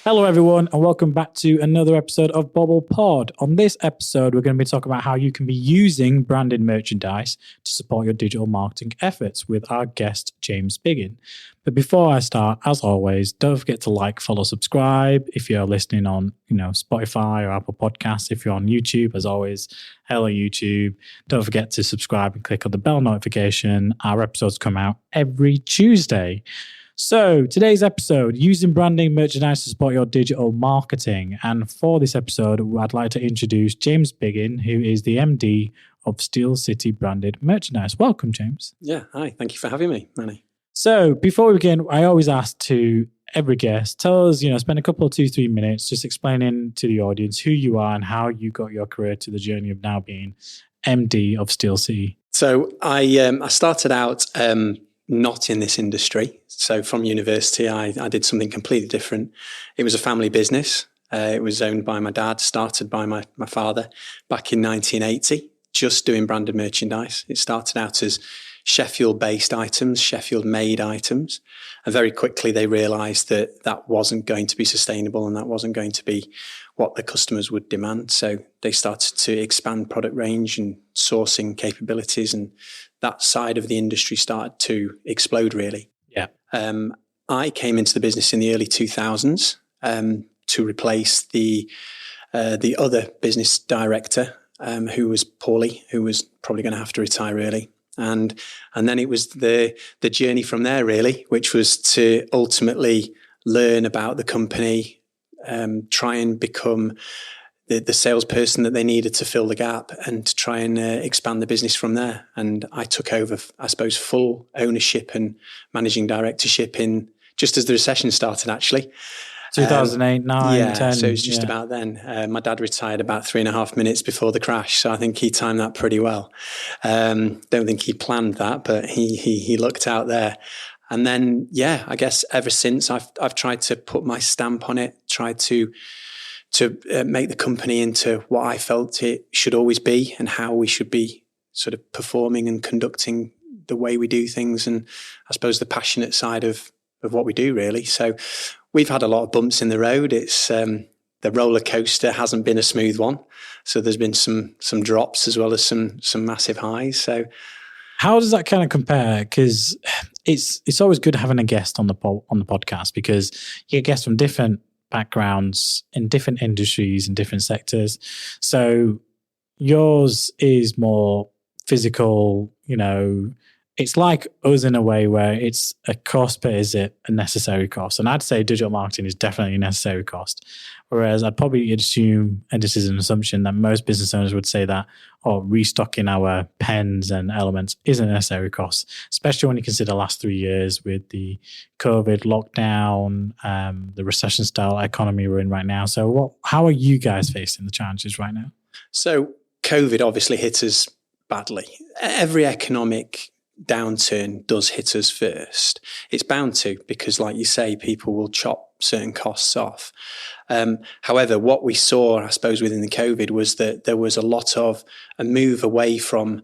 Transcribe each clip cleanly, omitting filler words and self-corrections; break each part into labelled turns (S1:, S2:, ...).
S1: Hello, everyone, and welcome back to another episode of Bubble Pod. On this episode, we're going to be talking about how you can be using branded merchandise to support your digital marketing efforts with our guest, James Biggin. But before I start, as always, don't forget to like, follow, subscribe. If you're listening on, Spotify or Apple Podcasts, if you're on YouTube, as always, hello, YouTube. Don't forget to subscribe and click on the bell notification. Our episodes come out every Tuesday. So today's episode, using branding merchandise to support your digital marketing. And for this episode, I'd like to introduce James Biggin, who is the MD of Steel City Branded Merchandise. Welcome, James.
S2: Yeah, hi. Thank you for having me, Manny.
S1: So before we begin, I always ask to every guest, tell us, spend a couple of 2-3 minutes just explaining to the audience who you are and how you got your career to the journey of now being MD of Steel City.
S2: So I started out not in this industry. So from university, I did something completely different. It was a family business. It was owned by my dad, started by my father back in 1980, just doing branded merchandise. It started out as Sheffield-based items, Sheffield-made items. And very quickly, they realised that that wasn't going to be sustainable and that wasn't going to be what the customers would demand. So they started to expand product range and sourcing capabilities, and that side of the industry started to explode, really.
S1: Yeah.
S2: I came into the business in the early 2000s to replace the other business director, who was poorly, who was probably going to have to retire early. And then it was the journey from there, really, which was to ultimately learn about the company, try and become the salesperson that they needed to fill the gap, and to try and expand the business from there. And I took over, I suppose, full ownership and managing directorship in just as the recession started, actually.
S1: 2008, 9, 10.
S2: So it was just about then. My dad retired about 3.5 minutes before the crash, so I think he timed that pretty well. Don't think he planned that, but he looked out there. And then, I guess ever since I've tried to put my stamp on it, tried to make the company into what I felt it should always be and how we should be sort of performing and conducting the way we do things, and I suppose the passionate side of what we do, really. So we've had a lot of bumps in the road. It's the roller coaster hasn't been a smooth one. So there's been some drops as well as some massive highs. So
S1: how does that kind of compare? Because it's always good having a guest on the podcast, because you get guests from different backgrounds in different industries and different sectors. So yours is more physical, it's like us in a way where it's a cost, but is it a necessary cost? And I'd say digital marketing is definitely a necessary cost. Whereas I'd probably assume, and this is an assumption, that most business owners would say that, restocking our pens and elements is a necessary cost, especially when you consider the last 3 years with the COVID lockdown, the recession style economy we're in right now. So how are you guys facing the challenges right now?
S2: So COVID obviously hit us badly. Every economic downturn does hit us first. It's bound to, because like you say, people will chop certain costs off. However, what we saw, I suppose, within the COVID was that there was a lot of a move away from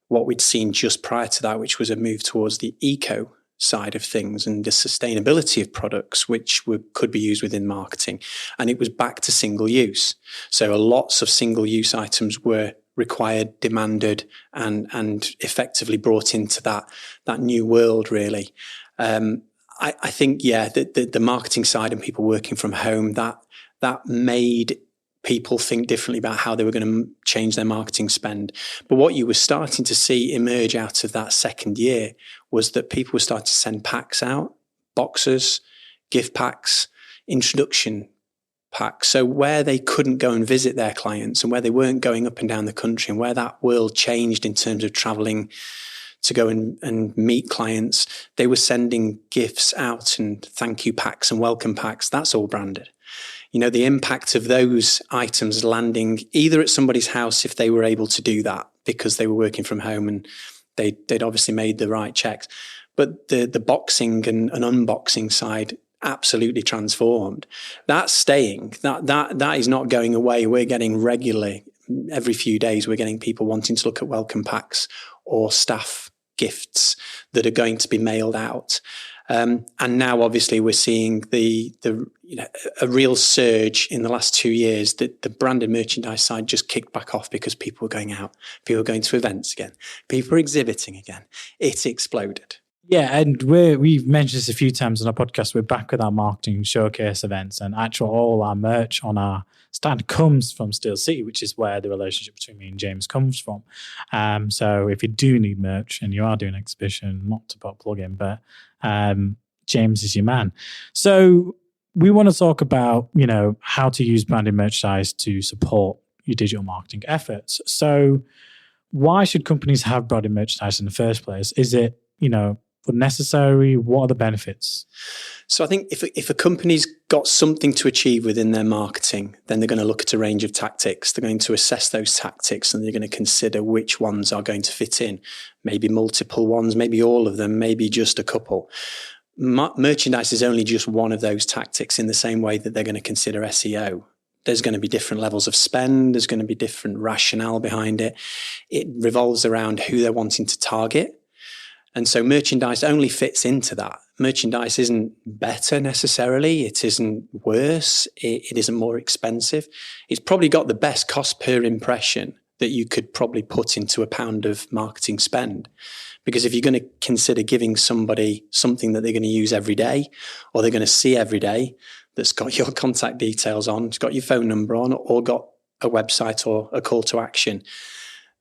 S2: what we'd seen just prior to that, which was a move towards the eco side of things and the sustainability of products, which could be used within marketing. And it was back to single use. So lots of single use items were required, demanded, and effectively brought into that new world, really. I think, the marketing side and people working from home, that made people think differently about how they were going to change their marketing spend. But what you were starting to see emerge out of that second year was that people were starting to send packs out, boxes, gift packs, introduction packs. So where they couldn't go and visit their clients, and where they weren't going up and down the country, and where that world changed in terms of traveling to go and meet clients, they were sending gifts out and thank you packs and welcome packs. That's all branded. The impact of those items landing either at somebody's house, if they were able to do that because they were working from home and they'd obviously made the right checks. But the boxing and unboxing side absolutely transformed. That's staying. That is not going away. We're getting regularly, every few days, we're getting people wanting to look at welcome packs or staff gifts that are going to be mailed out. And now, obviously, we're seeing a real surge in the last 2 years that the branded merchandise side just kicked back off because people were going out, people were going to events again, people were exhibiting again. It exploded.
S1: Yeah, and we've mentioned this a few times on our podcast. We're back with our marketing showcase events, and all our merch on our stand comes from Steel City, which is where the relationship between me and James comes from. So if you do need merch and you are doing an exhibition, not to put a plug in, but James is your man. So we want to talk about, how to use branded merchandise to support your digital marketing efforts. So why should companies have branded merchandise in the first place? Is it, necessary? What are the benefits?
S2: So I think if a company's got something to achieve within their marketing, then they're going to look at a range of tactics. They're going to assess those tactics and they're going to consider which ones are going to fit in. Maybe multiple ones, maybe all of them, maybe just a couple. Merchandise is only just one of those tactics, in the same way that they're going to consider SEO. There's going to be different levels of spend. There's going to be different rationale behind it. It revolves around who they're wanting to target. And so merchandise only fits into that. Merchandise isn't better necessarily. It isn't worse. It isn't more expensive. It's probably got the best cost per impression that you could probably put into £1 of marketing spend. Because if you're going to consider giving somebody something that they're going to use every day, or they're going to see every day, that's got your contact details on, it's got your phone number on, or got a website or a call to action,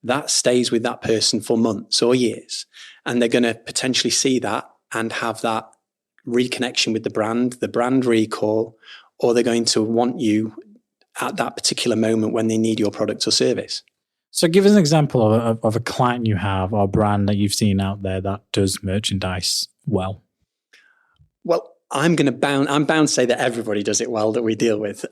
S2: that stays with that person for months or years. And they're going to potentially see that and have that reconnection with the brand recall, or they're going to want you at that particular moment when they need your product or service.
S1: So give us an example of a client you have or a brand that you've seen out there that does merchandise well.
S2: Well, I'm bound to say that everybody does it well that we deal with.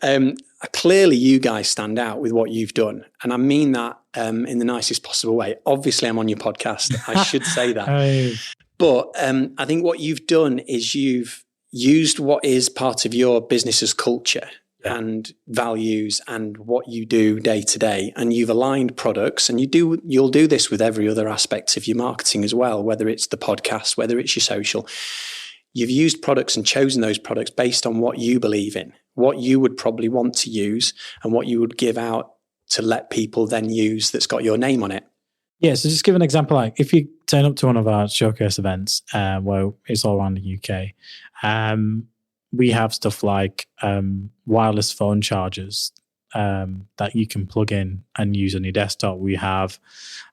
S2: Clearly, you guys stand out with what you've done. And I mean that in the nicest possible way. Obviously, I'm on your podcast. I should say that.
S1: Hey.
S2: But I think what you've done is you've used what is part of your business's culture and values and what you do day to day. And you've aligned products, and you'll do this with every other aspect of your marketing as well, whether it's the podcast, whether it's your social. You've used products and chosen those products based on what you believe in, what you would probably want to use, and what you would give out to let people then use that's got your name on it.
S1: Yeah, so just give an example. Like if you turn up to one of our showcase events, where it's all around the UK, we have stuff like wireless phone chargers that you can plug in and use on your desktop. We have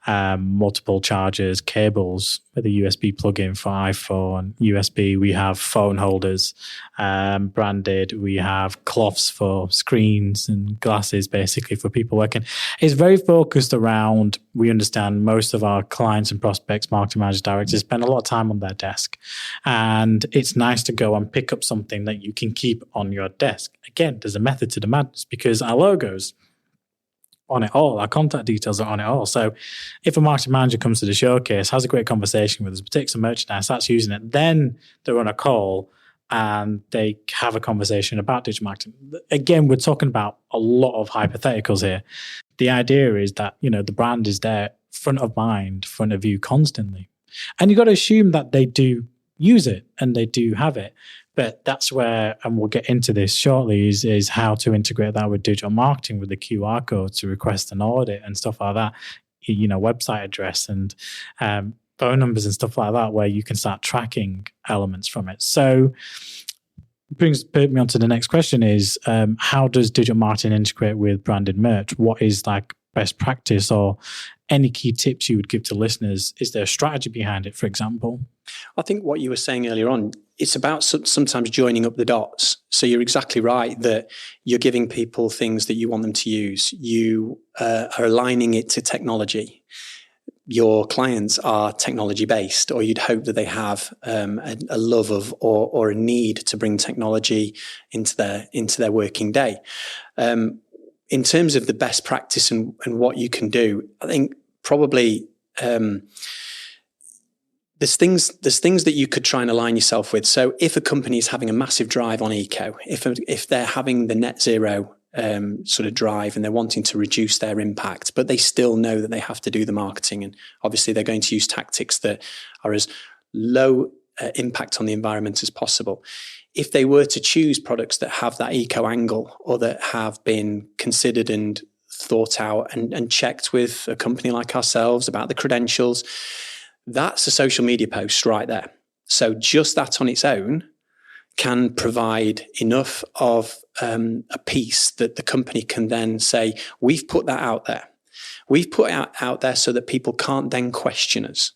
S1: multiple chargers, cables with a USB plug-in for iPhone, USB. We have phone holders, branded. We have cloths for screens and glasses, basically for people working. It's very focused around, we understand most of our clients and prospects, marketing managers, directors spend a lot of time on their desk. And it's nice to go and pick up something that you can keep on your desk. Again, there's a method to the madness because our logos on it all, our contact details are on it all. So if a marketing manager comes to the showcase, has a great conversation with us, takes some merchandise, starts using it, then they're on a call and they have a conversation about digital marketing. Again, we're talking about a lot of hypotheticals here. The idea is that, the brand is there front of mind, front of you constantly. And you've got to assume that they do use it and they do have it. But that's where, and we'll get into this shortly, is how to integrate that with digital marketing, with the QR code to request an audit and stuff like that, website address and phone numbers and stuff like that, where you can start tracking elements from it. So brings me on to the next question is, how does digital marketing integrate with branded merch? What is like best practice or any key tips you would give to listeners? Is there a strategy behind it, for example?
S2: I think what you were saying earlier on, it's about sometimes joining up the dots. So you're exactly right that you're giving people things that you want them to use. You are aligning it to technology. Your clients are technology based, or you'd hope that they have a love of or a need to bring technology into their working day. In terms of the best practice and what you can do, I think probably there's things that you could try and align yourself with. So if a company is having a massive drive on eco, if they're having the net zero sort of drive and they're wanting to reduce their impact, but they still know that they have to do the marketing, and obviously they're going to use tactics that are as low impact on the environment as possible. If they were to choose products that have that eco angle or that have been considered and thought out and checked with a company like ourselves about the credentials, that's a social media post right there. So just that on its own can provide enough of a piece that the company can then say, we've put that out there. We've put it out there so that people can't then question us.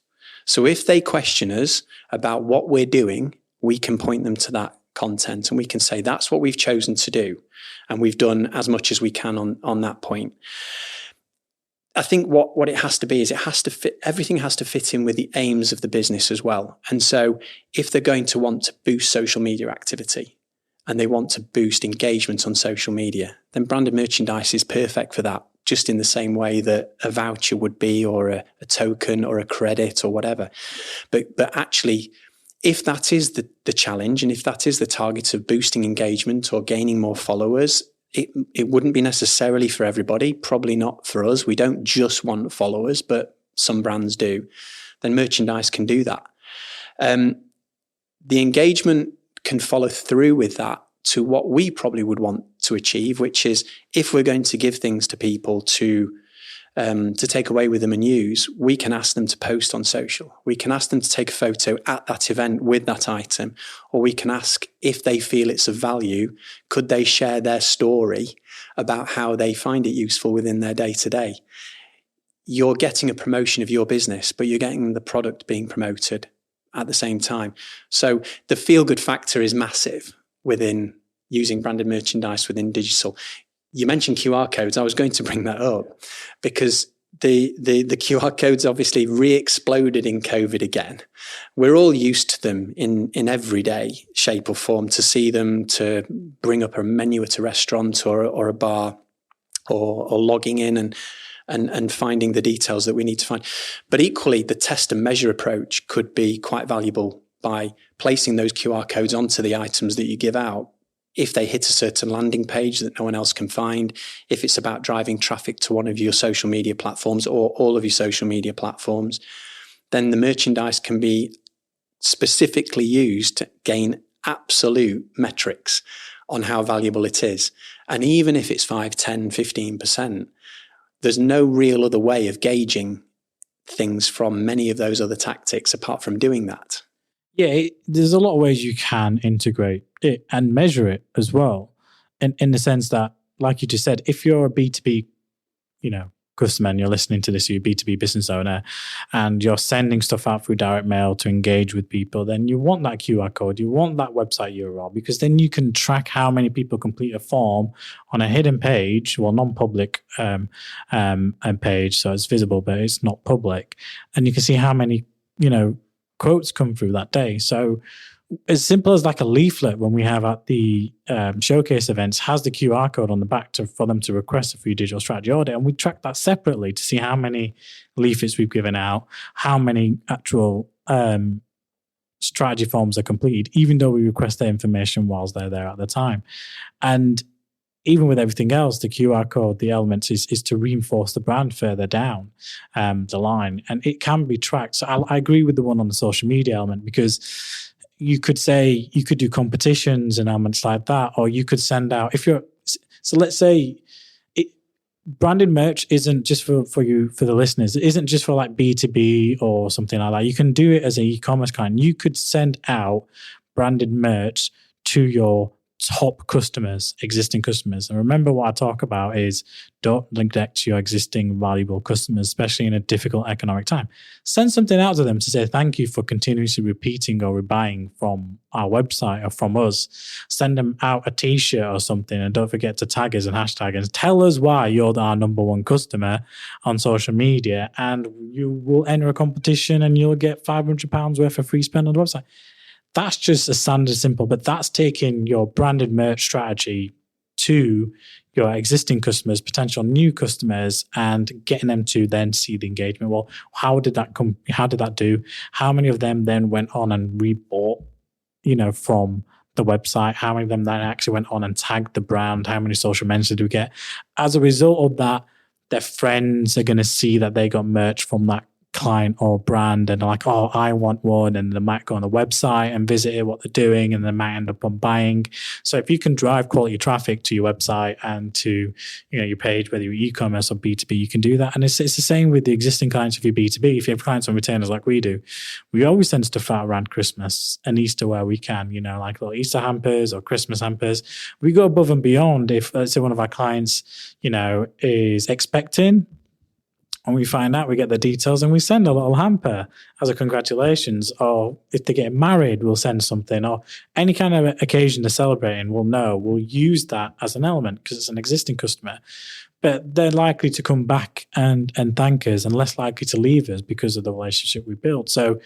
S2: So if they question us about what we're doing, we can point them to that content and we can say, that's what we've chosen to do. And we've done as much as we can on that point. I think what it has to be is it has to fit, everything has to fit in with the aims of the business as well. And so if they're going to want to boost social media activity and they want to boost engagement on social media, then branded merchandise is perfect for that, just in the same way that a voucher would be, or a token or a credit or whatever. But actually, if that is the challenge, and if that is the target of boosting engagement or gaining more followers, it wouldn't be necessarily for everybody, probably not for us. We don't just want followers, but some brands do. Then merchandise can do that. The engagement can follow through with that to what we probably would want to achieve, which is if we're going to give things to people to take away with them and use, we can ask them to post on social. We can ask them to take a photo at that event with that item, or we can ask if they feel it's of value, could they share their story about how they find it useful within their day-to-day. You're getting a promotion of your business, but you're getting the product being promoted at the same time. So the feel-good factor is massive within using branded merchandise within digital. You mentioned QR codes. I was going to bring that up because the QR codes obviously re-exploded in COVID again. We're all used to them in everyday shape or form, to see them, to bring up a menu at a restaurant or a bar, or logging in and finding the details that we need to find. But equally, the test and measure approach could be quite valuable by placing those QR codes onto the items that you give out. If they hit a certain landing page that no one else can find, if it's about driving traffic to one of your social media platforms or all of your social media platforms, then the merchandise can be specifically used to gain absolute metrics on how valuable it is. And even if it's 5, 10, 15%, there's no real other way of gauging things from many of those other tactics apart from doing that.
S1: Yeah, there's a lot of ways you can integrate it and measure it as well. And in the sense that, like you just said, if you're a B2B, customer and you're listening to this, you're a B2B business owner and you're sending stuff out through direct mail to engage with people, then you want that QR code, you want that website URL, because then you can track how many people complete a form on a hidden page, well, non-public page, so it's visible, but it's not public. And you can see how many, quotes come through that day. So as simple as like a leaflet when we have at the showcase events has the QR code on the back for them to request a free digital strategy audit. And we track that separately to see how many leaflets we've given out, how many actual strategy forms are completed, even though we request that information whilst they're there at the time. And even with everything else, the QR code, the elements is to reinforce the brand further down the line. And it can be tracked. So I agree with the one on the social media element, because you could do competitions and elements like that, or you could send out, so let's say branded merch isn't just for the listeners. It isn't just for like B2B or something like that. You can do it as an e-commerce client. You could send out branded merch to your top customers, existing customers. And remember, what I talk about is don't neglect your existing valuable customers, especially in a difficult economic time. Send something out to them to say thank you for continuously repeating or rebuying from our website or from us. Send them out a t-shirt or something, and don't forget to tag us and hashtag us. Tell us why you're our number one customer on social media, and you will enter a competition and you'll get £500 worth of free spend on the website. That's just a standard simple, but that's taking your branded merch strategy to your existing customers, potential new customers, and getting them to then see the engagement. Well, how did that do? How many of them then went on and rebought, from the website? How many of them then actually went on and tagged the brand? How many social mentions did we get? As a result of that, their friends are going to see that they got merch from that client or brand and they're like, oh, I want one, and they might go on the website and visit it, what they're doing, and they might end up on buying. So if you can drive quality traffic to your website and to your page, whether you're e-commerce or B2B, you can do that. And it's the same with the existing clients of your B2B. If you have clients on retainers like we do, we always send stuff out around Christmas and Easter where we can, like little Easter hampers or Christmas hampers. We go above and beyond. If, let's say, one of our clients, is expecting, and we find out, we get the details and we send a little hamper as a congratulations. Or if they're getting married, we'll send something, or any kind of occasion they're celebrating, we'll use that as an element because it's an existing customer. But they're likely to come back and thank us, and less likely to leave us because of the relationship we build. So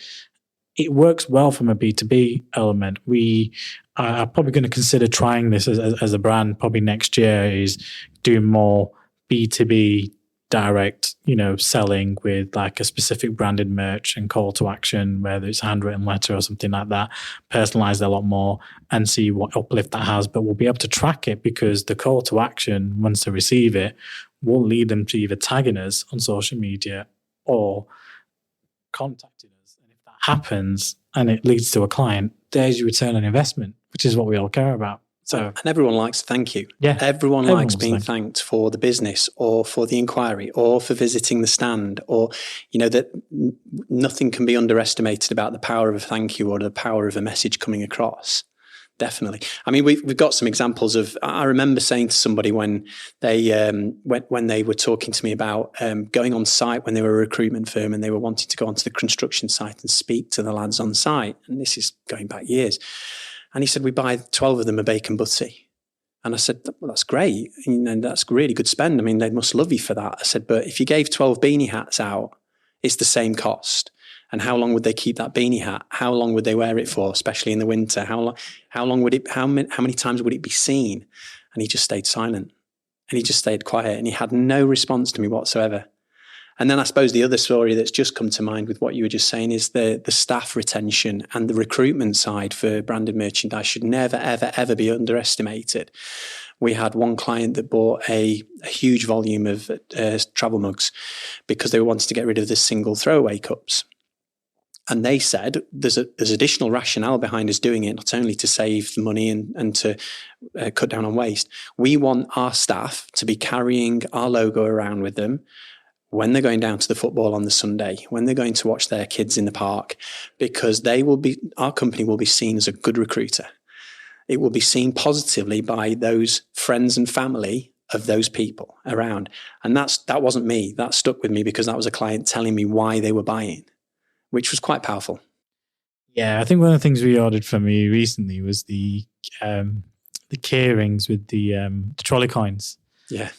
S1: it works well from a B2B element. We are probably going to consider trying this as a brand probably next year, is doing more B2B direct, selling with like a specific branded merch and call to action, whether it's a handwritten letter or something like that, personalized a lot more, and see what uplift that has. But we'll be able to track it because the call to action, once they receive it, will lead them to either tagging us on social media or contacting us. And if that happens and it leads to a client, there's your return on investment, which is what we all care about. So,
S2: and everyone likes to thank you.
S1: Yeah,
S2: everyone likes being thanked for the business or for the inquiry or for visiting the stand, or that nothing can be underestimated about the power of a thank you or the power of a message coming across. Definitely. I mean, we've got some examples of. I remember saying to somebody when they were talking to me about going on site when they were a recruitment firm and they were wanting to go onto the construction site and speak to the lads on site, and this is going back years. And he said, we buy 12 of them a bacon butty. And I said, well, that's great. And that's really good spend. I mean, they must love you for that. I said, but if you gave 12 beanie hats out, it's the same cost. And how long would they keep that beanie hat? How long would they wear it for, especially in the winter? How many times would it be seen? And he just stayed silent. And he just stayed quiet. And he had no response to me whatsoever. And then I suppose the other story that's just come to mind with what you were just saying is the staff retention and the recruitment side for branded merchandise should never, ever, ever be underestimated. We had one client that bought a huge volume of travel mugs because they wanted to get rid of the single throwaway cups. And they said there's additional rationale behind us doing it, not only to save the money and to cut down on waste. We want our staff to be carrying our logo around with them when they're going down to the football on the Sunday, when they're going to watch their kids in the park, because our company will be seen as a good recruiter. It will be seen positively by those friends and family of those people around. And that wasn't me. That stuck with me because that was a client telling me why they were buying, which was quite powerful.
S1: Yeah, I think one of the things we ordered from you recently was the key rings with the trolley coins.
S2: Yeah.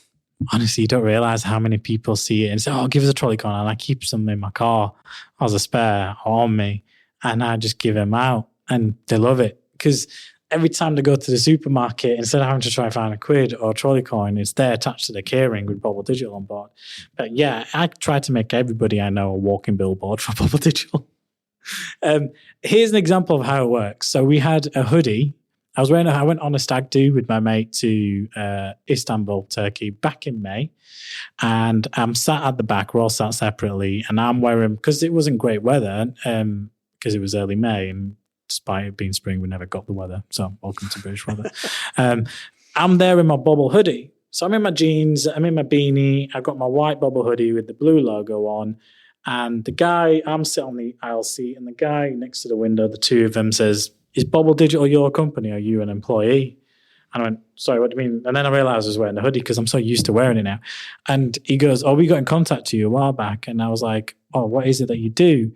S1: Honestly, you don't realize how many people see it and say, oh, give us a trolley coin. And I keep some in my car as a spare or on me. And I just give them out. And they love it. Because every time they go to the supermarket, instead of having to try and find a quid or a trolley coin, it's there attached to the keyring with Bobble Digital on board. But yeah, I try to make everybody I know a walking billboard for Bobble Digital. Here's an example of how it works. So we had a hoodie. I went on a stag do with my mate to Istanbul, Turkey back in May. And I'm sat at the back, we're all sat separately. And I'm wearing, because it wasn't great weather, because it was early May. And despite it being spring, we never got the weather. So welcome to British weather. I'm there in my bubble hoodie. So I'm in my jeans, I'm in my beanie. I've got my white bubble hoodie with the blue logo on. And the guy, I'm sitting on the aisle seat, and the guy next to the window, the two of them says, is Bobble Digital your company? Are you an employee? And I went, sorry, what do you mean? And then I realized I was wearing the hoodie because I'm so used to wearing it now. And he goes, oh, we got in contact to you a while back. And I was like, oh, what is it that you do?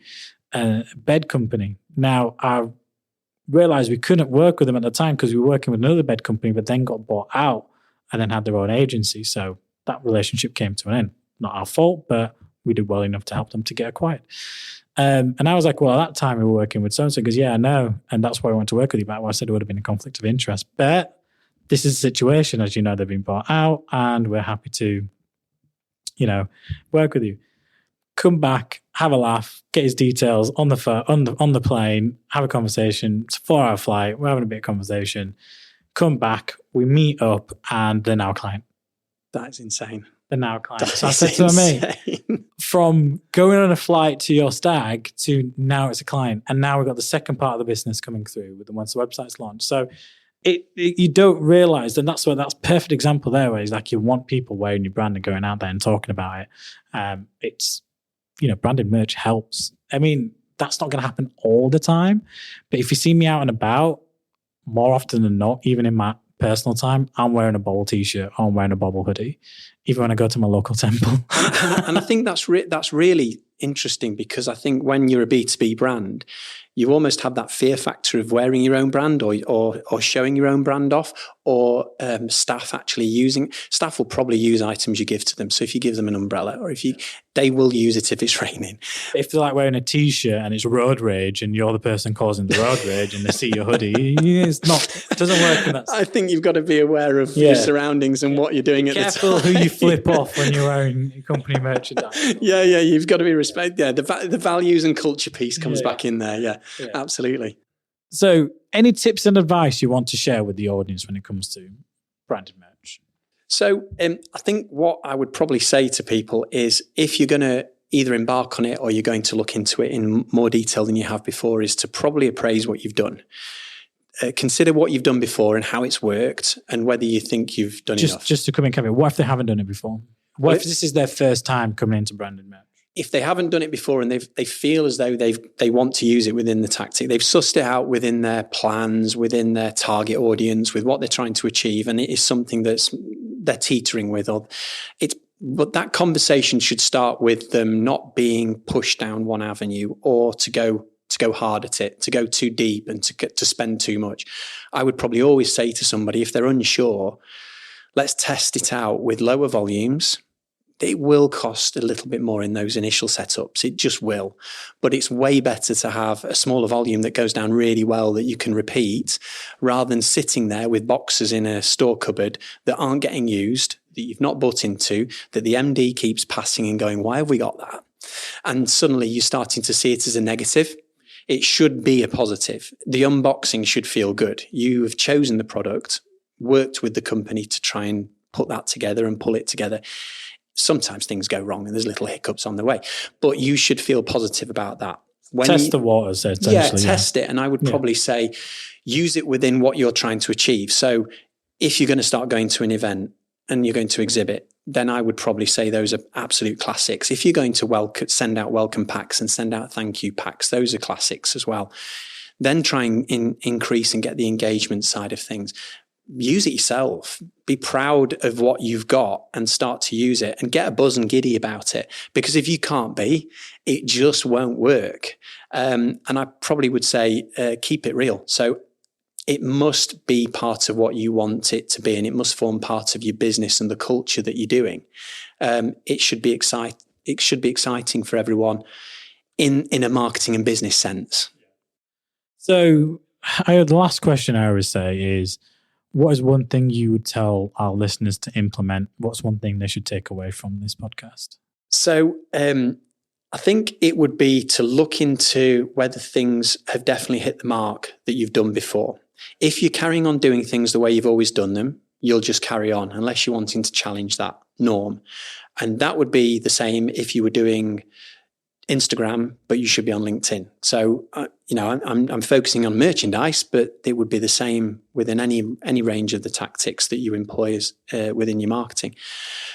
S1: Bed company. Now, I realized we couldn't work with them at the time because we were working with another bed company, but then got bought out and then had their own agency. So that relationship came to an end. Not our fault, but we did well enough to help them to get acquired. And I was like, well, at that time we were working with so-and-so. He goes, yeah, I know. And that's why I want to work with you. But I said it would have been a conflict of interest. But this is the situation. As you know, they've been bought out and we're happy to, work with you. Come back, have a laugh, get his details on the phone, on the plane, have a conversation. It's a 4-hour flight. We're having a bit of conversation. Come back, we meet up, and they're now a client.
S2: That is insane.
S1: They're now a client. So I said to me, from going on a flight to your stag to now it's a client. And now we've got the second part of the business coming through with the once the website's launched. So you don't realize, and that's perfect example there, where it's like you want people wearing your brand and going out there and talking about it. It's, branded merch helps. I mean, that's not going to happen all the time, but if you see me out and about, more often than not, even in my personal time, I'm wearing a Bobble t-shirt, I'm wearing a Bobble hoodie, even when I go to my local temple.
S2: And I think that's really interesting, because I think when you're a B2B brand, you almost have that fear factor of wearing your own brand or showing your own brand off, or staff will probably use items you give to them. So if you give them an umbrella, or they will use it if it's raining.
S1: If they're like wearing a t-shirt and it's road rage and you're the person causing the road rage and they see your hoodie, it doesn't work in that.
S2: I think you've got to be aware of your surroundings and what you're doing at the time.
S1: Careful who you flip off when you're wearing company merchandise.
S2: Yeah, you've got to be respect. Yeah, the values and culture piece comes back in there. Yeah, absolutely.
S1: So any tips and advice you want to share with the audience when it comes to branded merch?
S2: So I think what I would probably say to people is, if you're going to either embark on it or you're going to look into it in more detail than you have before, is to probably appraise what you've done. Consider what you've done before and how it's worked, and whether you think you've done enough.
S1: Just to come in, Kevin, what if they haven't done it before? What if this is their first time coming into branded merch?
S2: If they haven't done it before and they feel as though they want to use it within the tactic, they've sussed it out within their plans, within their target audience, with what they're trying to achieve, and it is something they're teetering with, but that conversation should start with them not being pushed down one avenue, or to go hard at it, to go too deep and to spend too much. I would probably always say to somebody, if they're unsure, let's test it out with lower volumes. It will cost a little bit more in those initial setups. It just will. But it's way better to have a smaller volume that goes down really well, that you can repeat, rather than sitting there with boxes in a store cupboard that aren't getting used, that you've not bought into, that the MD keeps passing and going, why have we got that? And suddenly you're starting to see it as a negative. It should be a positive. The unboxing should feel good. You have chosen the product, worked with the company to try and put that together and pull it together. Sometimes things go wrong and there's little hiccups on the way, but you should feel positive about that.
S1: Test the waters, essentially.
S2: Yeah, test it. And I would probably say, use it within what you're trying to achieve. So if you're going to start going to an event and you're going to exhibit, then I would probably say those are absolute classics. If you're going to send out welcome packs and send out thank you packs, those are classics as well. Then try and increase and get the engagement side of things. Use it yourself. Be proud of what you've got and start to use it, and get a buzz and giddy about it. Because if you can't be, it just won't work. And I probably would say, keep it real. So it must be part of what you want it to be, and it must form part of your business and the culture that you're doing. It should be exciting for everyone in a marketing and business sense.
S1: So the last question I always say is, what is one thing you would tell our listeners to implement? What's one thing they should take away from this podcast?
S2: So I think it would be to look into whether things have definitely hit the mark that you've done before. If you're carrying on doing things the way you've always done them, you'll just carry on unless you're wanting to challenge that norm. And that would be the same if you were doing Instagram, but you should be on LinkedIn. So, I'm focusing on merchandise, but it would be the same within any range of the tactics that you employ within your marketing.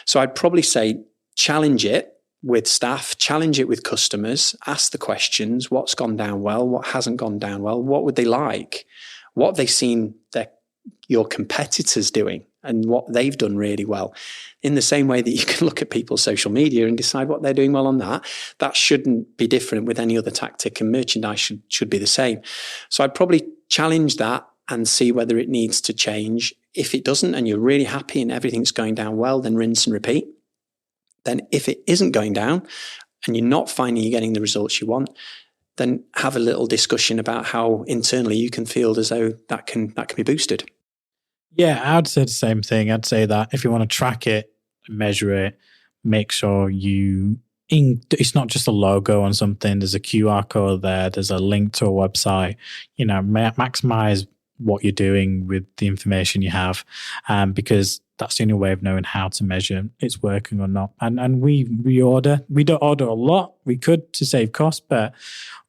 S2: So I'd probably say challenge it with staff, challenge it with customers, ask the questions, what's gone down well, what hasn't gone down well, what would they like, what have they seen your competitors doing and what they've done really well. In the same way that you can look at people's social media and decide what they're doing well on that shouldn't be different with any other tactic, and merchandise should be the same. So I'd probably challenge that and see whether it needs to change. If it doesn't and you're really happy and everything's going down well, then rinse and repeat. Then if it isn't going down and you're not finding you're getting the results you want, then have a little discussion about how internally you can feel as though that can be boosted.
S1: Yeah, I'd say the same thing. I'd say that if you want to track it, measure it, make sure it's not just a logo on something. There's a QR code there. There's a link to a website. Maximize what you're doing with the information you have, because that's the only way of knowing how to measure it's working or not. And we don't order a lot. We could to save costs, but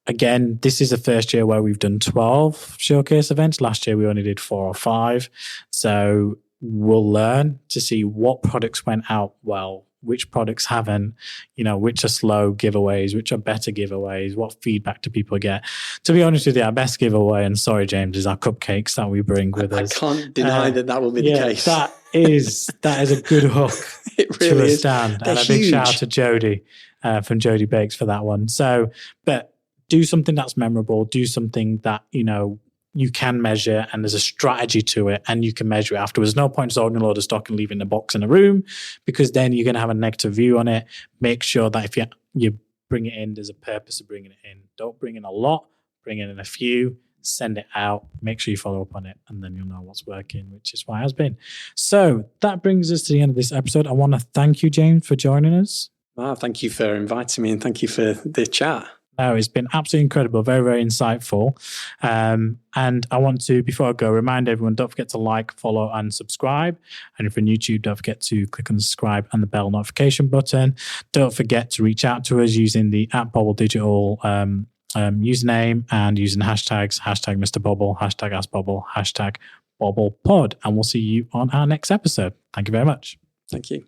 S1: again, this is the first year where we've done 12 showcase events. Last year we only did 4 or 5. So we'll learn to see what products went out well, which products haven't, which are slow giveaways, which are better giveaways, what feedback do people get. To be honest with you, our best giveaway, and sorry, James, is our cupcakes that we bring with us.
S2: I can't deny that will be the case.
S1: That is a good hook
S2: it really
S1: to a
S2: is.
S1: stand.
S2: They're
S1: and a big
S2: huge.
S1: shout out to Jody from Jody Bakes for that one. So, but do something that's memorable, do something that, you can measure and there's a strategy to it and you can measure it afterwards. No point just ordering a load of stock and leaving the box in a room, because then you're going to have a negative view on it. Make sure that if you bring it in, there's a purpose of bringing it in. Don't bring in a lot, bring in a few, send it out, make sure you follow up on it, and then you'll know what's working, which is what has been. So that brings us to the end of this episode. I want to thank you, James, for joining us.
S2: Wow, thank you for inviting me and thank you for the chat.
S1: No, it's been absolutely incredible, very, very insightful. And I want to, before I go, remind everyone, don't forget to like, follow, and subscribe. And if you're on YouTube, don't forget to click on the subscribe and the bell notification button. Don't forget to reach out to us using the @BobbleDigital username and using hashtags, #MrBobble, #AskBobble, #BobblePod. And we'll see you on our next episode. Thank you very much.
S2: Thank you.